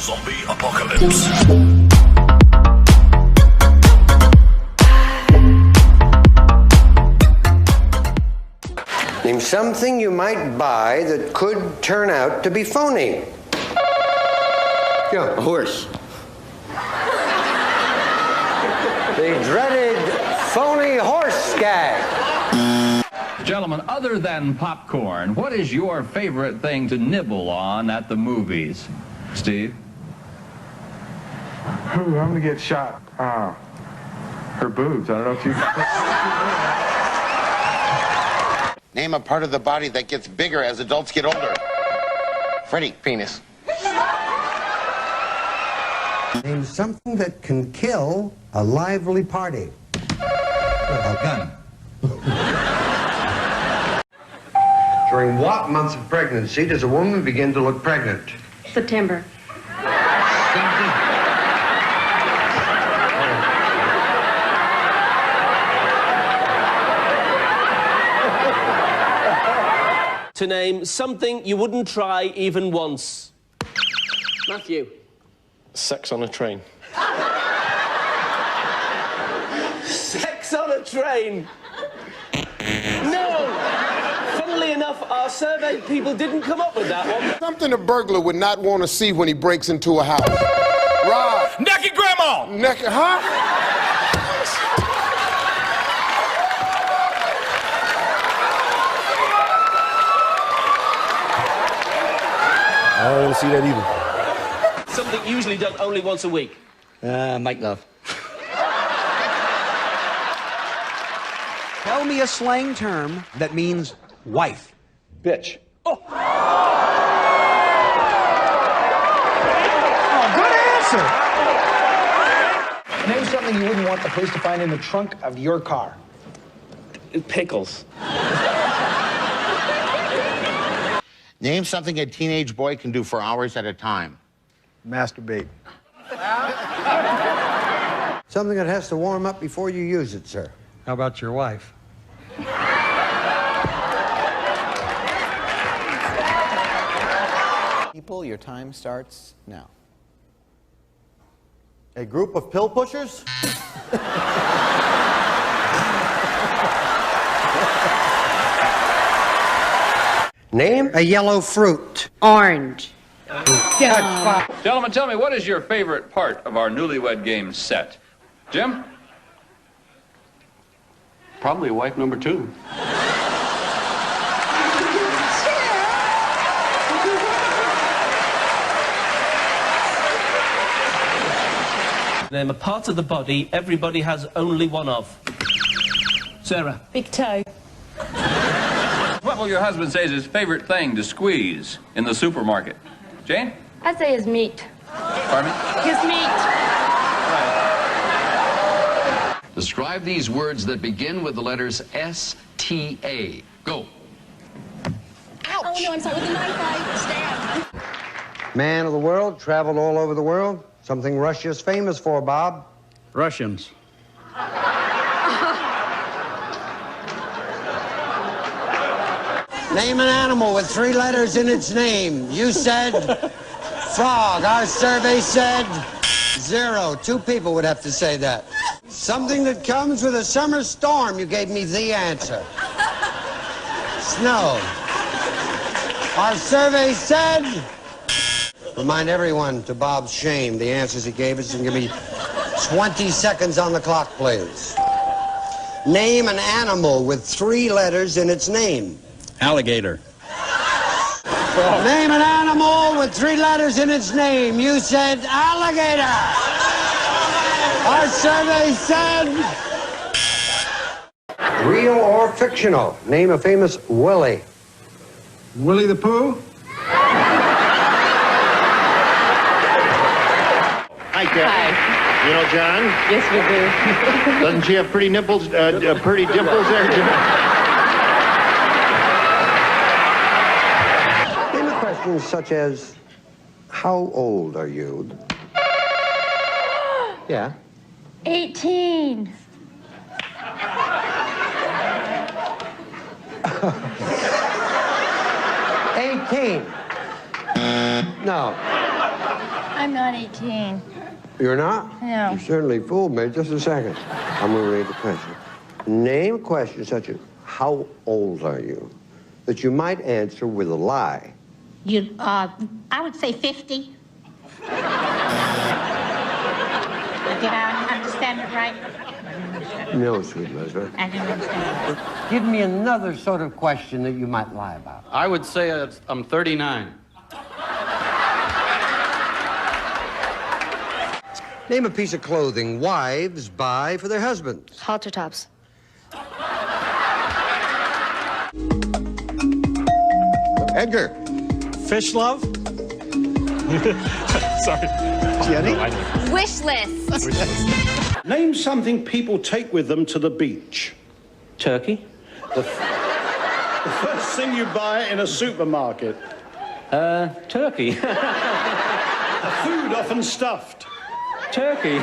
Zombie apocalypse. Name something you might buy that could turn out to be phony. Yeah, A horse. the dreaded phony horse gag. Gentlemen, other than popcorn, what is your favorite thing to nibble on at the movies? Steve? Ooh, I'm gonna get shot. Her boobs. I don't know if you... Name a part of the body that gets bigger as adults get older. Freddie. Penis. Name something that can kill a lively party. A gun. During what month of pregnancy does a woman begin to look pregnant? September. To name something you wouldn't try even once. Matthew. Sex on a train. Sex on a train. No! Funnily enough, our survey people didn't come up with that one. Something a burglar would not want to see when he breaks into a house. Rob. Naked grandma! Naked, huh? I don't want to see that either. Something usually done only once a week. Make love. Tell me a slang term that means wife. Bitch. Oh, good answer. Name something you wouldn't want the police to find in the trunk of your car. Pickles. Name something a teenage boy can do for hours at a time. Masturbate. Something that has to warm up before you use it, sir. How about your wife? People, your time starts now. A group of pill pushers? Name a yellow fruit. Orange. Gentlemen, tell me, what is your favorite part of our newlywed game set? Jim? Probably wife number 2. Name a part of the body everybody has only one of. Sarah. Big toe. What will your husband say is his favorite thing to squeeze in the supermarket? Jane? I'd say his meat. Pardon me? His meat. Describe these words that begin with the letters S-T-A. Go. Ouch. Oh, no, I'm sorry. With the knife, I stabbed. Man of the world, traveled all over the world. Something Russia's famous for, Bob. Russians. Name an animal with 3 letters in its name. You said frog. Our survey said 0. 2 people would have to say that. Something that comes with a summer storm. You gave me the answer. Snow. Our survey said... Remind everyone, to Bob's shame, the answers he gave us, and give me 20 seconds on the clock, please. Name an animal with 3 letters in its name. Alligator. Name an animal with 3 letters in its name. You said alligator. Our survey said... Real or fictional? Name a famous Willie. Willie the Pooh? Hi, Kathy. Hi. You know John? Yes, we do. Doesn't she have pretty nipples, pretty dimples there, John? Name a question such as, how old are you? Yeah. 18. 18. No. I'm not 18. You're not? No. You certainly fooled me. Just a second. I'm going to read the question. Name a question such as, how old are you? That you might answer with a lie. I would say 50. Did I understand it right? No, sweet Elizabeth. I didn't understand it. Give me another sort of question that you might lie about. I would say I'm 39. Name a piece of clothing wives buy for their husbands. Halter tops. Edgar. Fish love? Sorry. Jenny? Wish list. Name something people take with them to the beach. Turkey. The first thing you buy in a supermarket. Turkey. Food often stuffed. Turkey.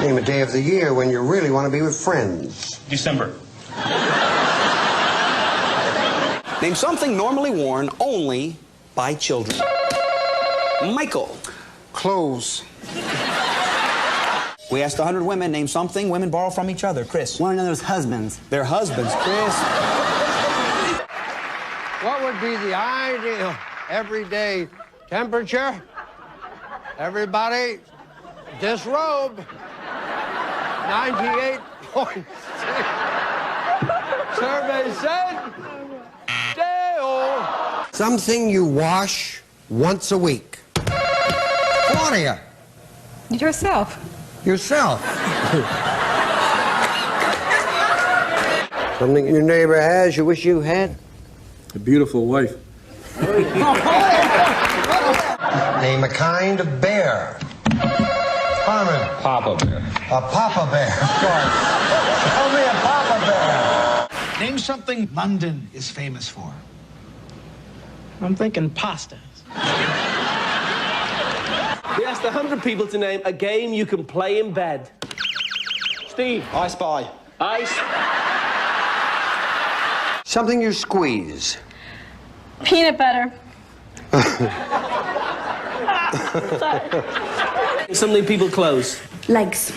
Name a day of the year when you really want to be with friends. December. Name something normally worn only by children. Michael. Clothes. We asked 100 women, name something women borrow from each other. Chris. One another's husbands. Their husbands. Chris. What would be the ideal everyday temperature? Everybody, disrobe. 98.6. Survey said, Dale. Something you wash once a week. Claudia. Yourself. Yourself. Something your neighbor has you wish you had? A beautiful wife. Name a kind of bear. Harmon. Papa bear. A papa bear, of course. Tell me a papa bear. Name something London is famous for. I'm thinking pasta. We asked 100 people to name a game you can play in bed. Steve. I Spy. Ice. Something you squeeze. Peanut butter. Something people close. Legs.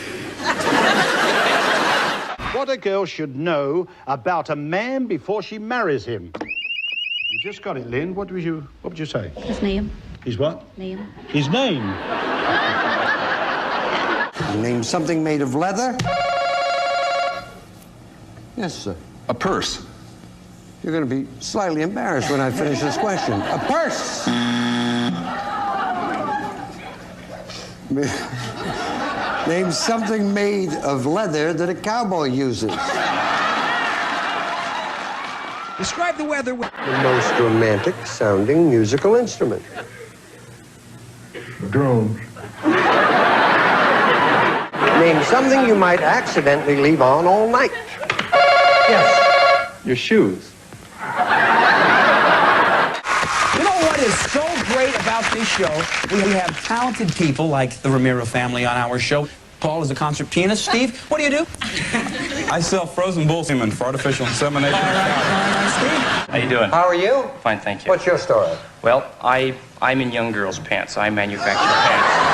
What a girl should know about a man before she marries him. You just got it, Lynn. What would you say? His name. His what? Name. His name. Name something made of leather. Yes, sir. A purse. You're going to be slightly embarrassed when I finish this question. A purse. Name something made of leather that a cowboy uses. Describe the weather with... The most romantic sounding musical instrument. Drone. Name something you might accidentally leave on all night. Yes. Your shoes. You know what is so great about this show? We have talented people like the Ramiro family on our show. Paul is a concert pianist. Steve, what do you do? I sell frozen bull semen for artificial insemination. All right, Steve. How you doing? How are you? Fine, thank you. What's your story? Well, I'm in young girls' pants. I manufacture pants.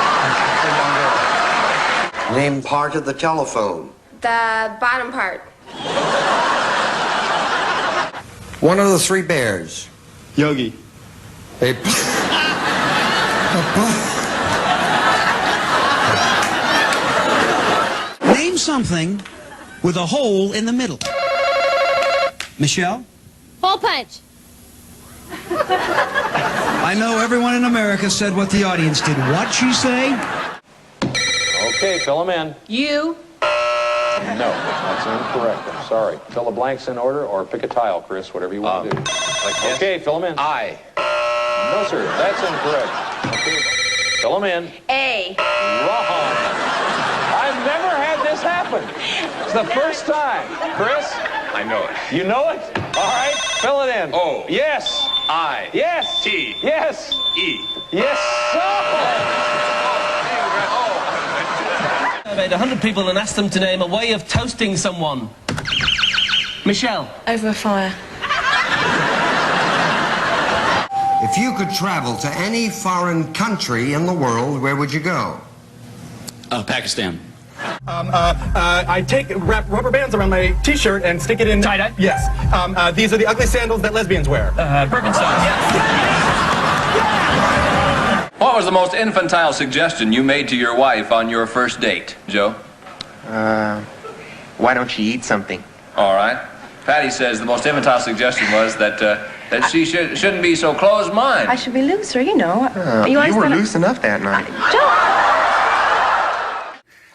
Name part of the telephone. The bottom part. One of the three bears. Yogi. Name something with a hole in the middle. Michelle? Hole punch. I know everyone in America said what the audience did. What'd she say? Okay, fill them in. You. No, that's incorrect. I'm sorry. Fill the blanks in order or pick a tile, Chris, whatever you want to do. Okay, fill them in. I. No, sir, that's incorrect. Okay. Fill them in. A. Wrong. I've never had this happen. It's the first time. Chris? I know it. You know it? All right, fill it in. O. Yes. I. Yes. T. Yes. E. Yes, sir. I made 100 people and asked them to name a way of toasting someone. Michelle. Over fire. If you could travel to any foreign country in the world, where would you go? Pakistan. I wrap rubber bands around my T-shirt and stick it in tie-dye. Yes. These are the ugly sandals that lesbians wear. Birkenstocks. What was the most infantile suggestion you made to your wife on your first date, Joe? Why don't you eat something? All right. Patty says the most infantile suggestion was that she shouldn't be so closed-minded. I should be looser, you know. You were loose enough that night.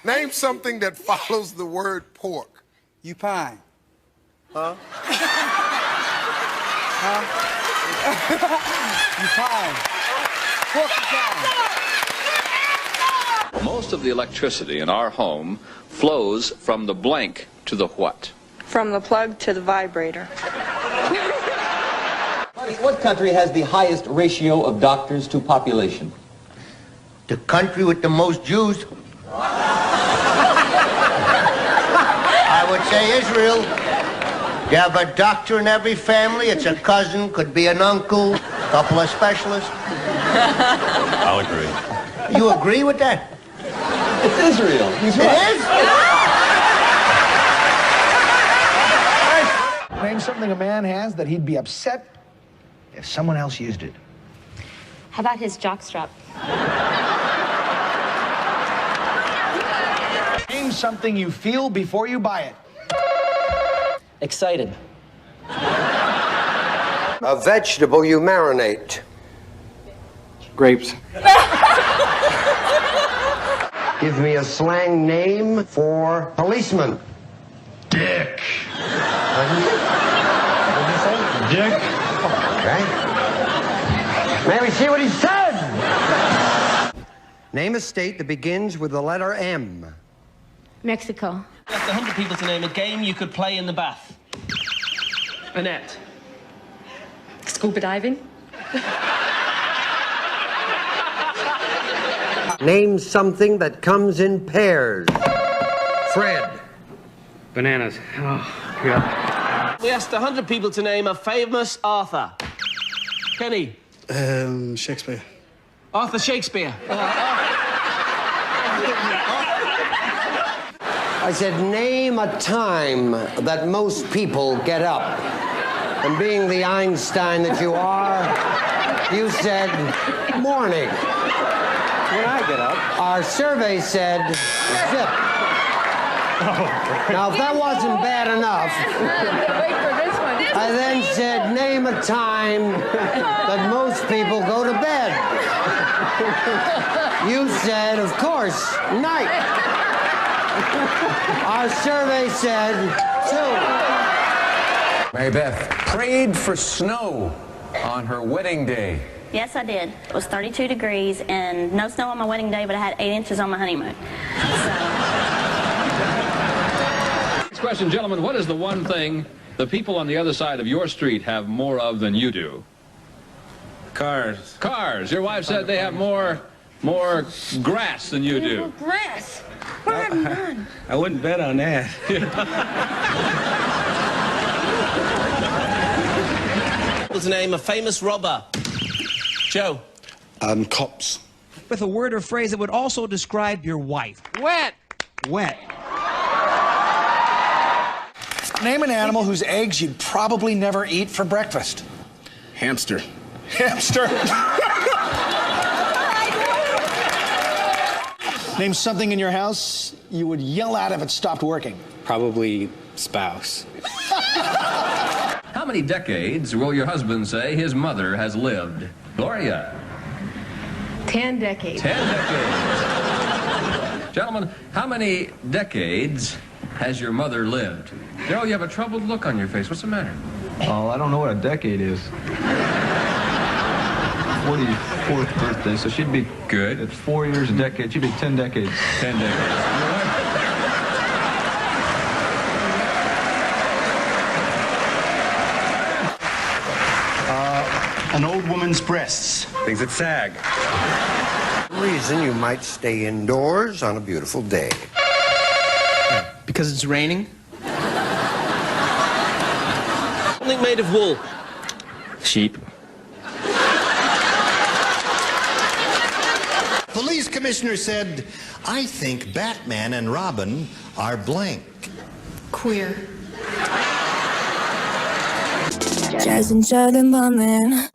Name something that follows the word pork. You pie. Huh? You pie. Pork pie. Most of the electricity in our home flows from the blank to the what? From the plug to the vibrator. What country has the highest ratio of doctors to population? The country with the most Jews. I would say Israel. You have a doctor in every family. It's a cousin, could be an uncle, a couple of specialists. I'll agree. You agree with that? It's Israel. He's right. It is? Name something a man has that he'd be upset if someone else used it. How about his jockstrap? Name something you feel before you buy it. Excited. A vegetable you marinate. Grapes. Give me a slang name for policeman. Dick. What did you say? Dick. Okay. May we see what he said? Name a state that begins with the letter M. Mexico. Asked 100 people to name a game you could play in the bath. Annette. Scuba diving. Name something that comes in pairs. Fred. Bananas. Oh, God. We asked 100 people to name a famous author. Kenny. Shakespeare. Arthur Shakespeare. I said, name a time that most people get up. And being the Einstein that you are, you said morning. When I get up. Our survey said zip. Now, if that wasn't bad enough, I then said, name a time that most people go to bed. You said, of course, night. Our survey said 2. Mary Beth prayed for snow on her wedding day. Yes, I did. It was 32 degrees and no snow on my wedding day, but I had 8 inches on my honeymoon. Next question, gentlemen. What is the one thing the people on the other side of your street have more of than you do? Cars. Cars. Your wife said they have more grass than you do. Grass. What have you done? I wouldn't bet on that. To name a famous robber. Joe. Cops. With a word or phrase that would also describe your wife. Wet. Wet. Name an animal whose eggs you'd probably never eat for breakfast. Hamster. Hamster. Name something in your house you would yell at if it stopped working. Probably spouse. How many decades will your husband say his mother has lived? Gloria. 10 decades. 10 decades. Gentlemen, how many decades has your mother lived? Daryl, you have a troubled look on your face. What's the matter? Oh, I don't know what a decade is. 44th birthday, so she'd be good. At 4 years a decade, she'd be 10 decades. 10 decades. An old woman's breasts. Things that sag. Reason you might stay indoors on a beautiful day. Because it's raining? Something made of wool. Sheep. Police commissioner said, I think Batman and Robin are blank. Just enjoy the moment.